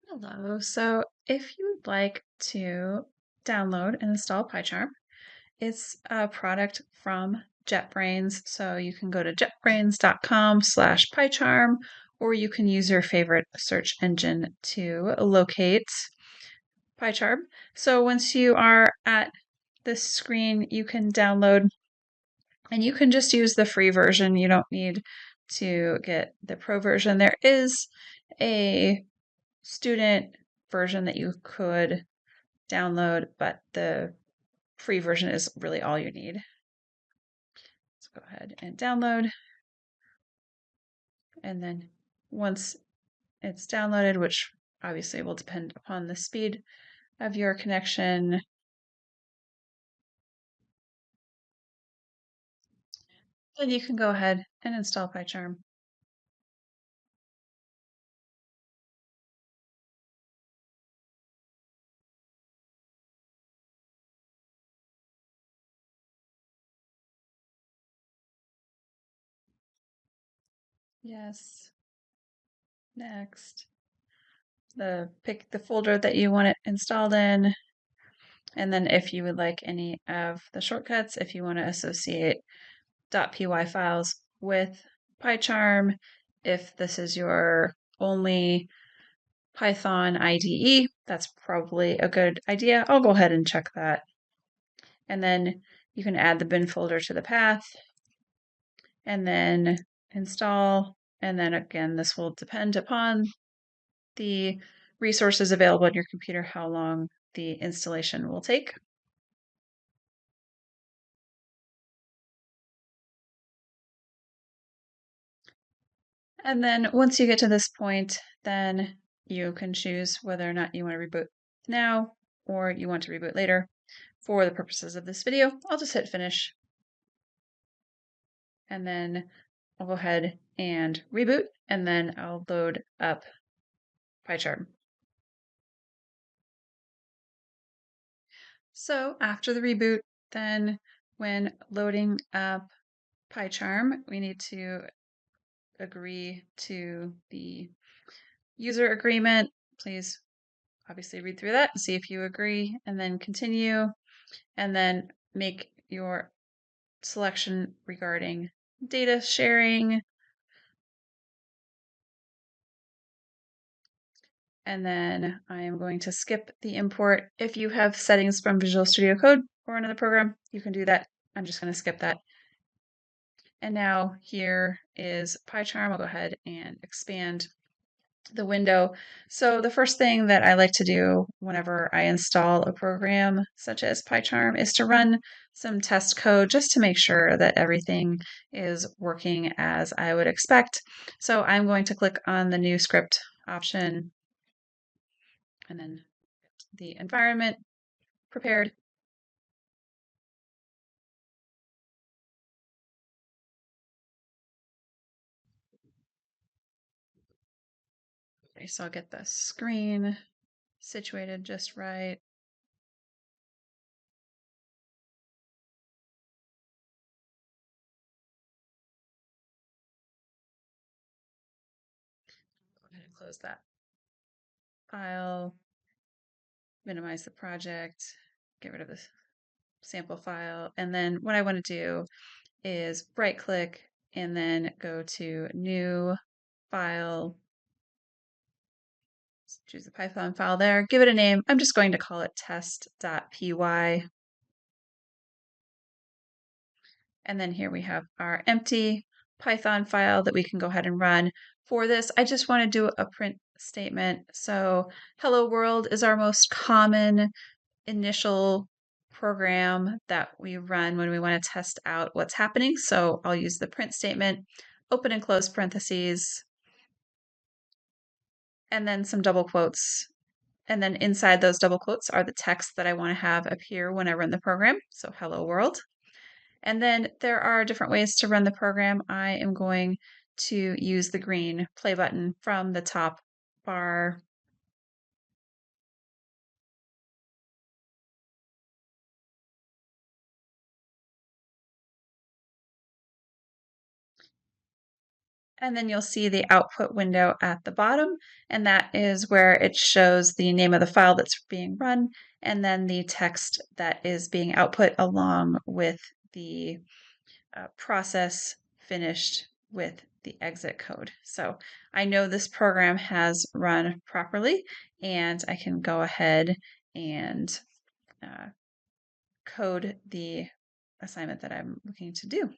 Hello. So, if you would like to download and install PyCharm, it's a product from JetBrains. So, you can go to jetbrains.com/PyCharm, or you can use your favorite search engine to locate PyCharm. So, once you are at this screen, you can download and you can just use the free version. You don't need to get the pro version. There is a student version that you could download, but the free version is really all you need. Let's go ahead and download. And then once it's downloaded, which obviously will depend upon the speed of your connection, then you can go ahead and install PyCharm. Yes. Next. Pick the folder that you want it installed in. And then if you would like any of the shortcuts, if you want to associate .py files with PyCharm, if this is your only Python IDE, that's probably a good idea. I'll go ahead and check that. And then you can add the bin folder to the path and then install. And then again, this will depend upon the resources available on your computer, how long the installation will take. And then once you get to this point, then you can choose whether or not you want to reboot now or you want to reboot later. For the purposes of this video, I'll just hit finish. And then I'll go ahead and reboot, and then I'll load up PyCharm. So after the reboot, then when loading up PyCharm, we need to agree to the user agreement. Please obviously read through that and see if you agree, and then continue, and then make your selection regarding data sharing. And then I am going to skip the import. If you have settings from Visual Studio Code or another program, you can do that. I'm just going to skip that. And now here is PyCharm. I'll go ahead and expand the window. So the first thing that I like to do whenever I install a program such as PyCharm is to run some test code just to make sure that everything is working as I would expect. So I'm going to click on the new script option and then the environment prepared. Okay, so I'll get the screen situated just right. Go ahead and close that file, minimize the project, get rid of the sample file. And then what I want to do is right click and then go to new file. Choose the Python file there, give it a name. I'm just going to call it test.py. And then here we have our empty Python file that we can go ahead and run. For this, I just want to do a print statement. So hello world is our most common initial program that we run when we want to test out what's happening. So I'll use the print statement, open and close parentheses, and then some double quotes. And then inside those double quotes are the text that I want to have appear when I run the program. So hello world. And then there are different ways to run the program. I am going to use the green play button from the top bar. And then you'll see the output window at the bottom, and that is where it shows the name of the file that's being run, and then the text that is being output along with the process finished with the exit code. So I know this program has run properly, and I can go ahead and code the assignment that I'm looking to do.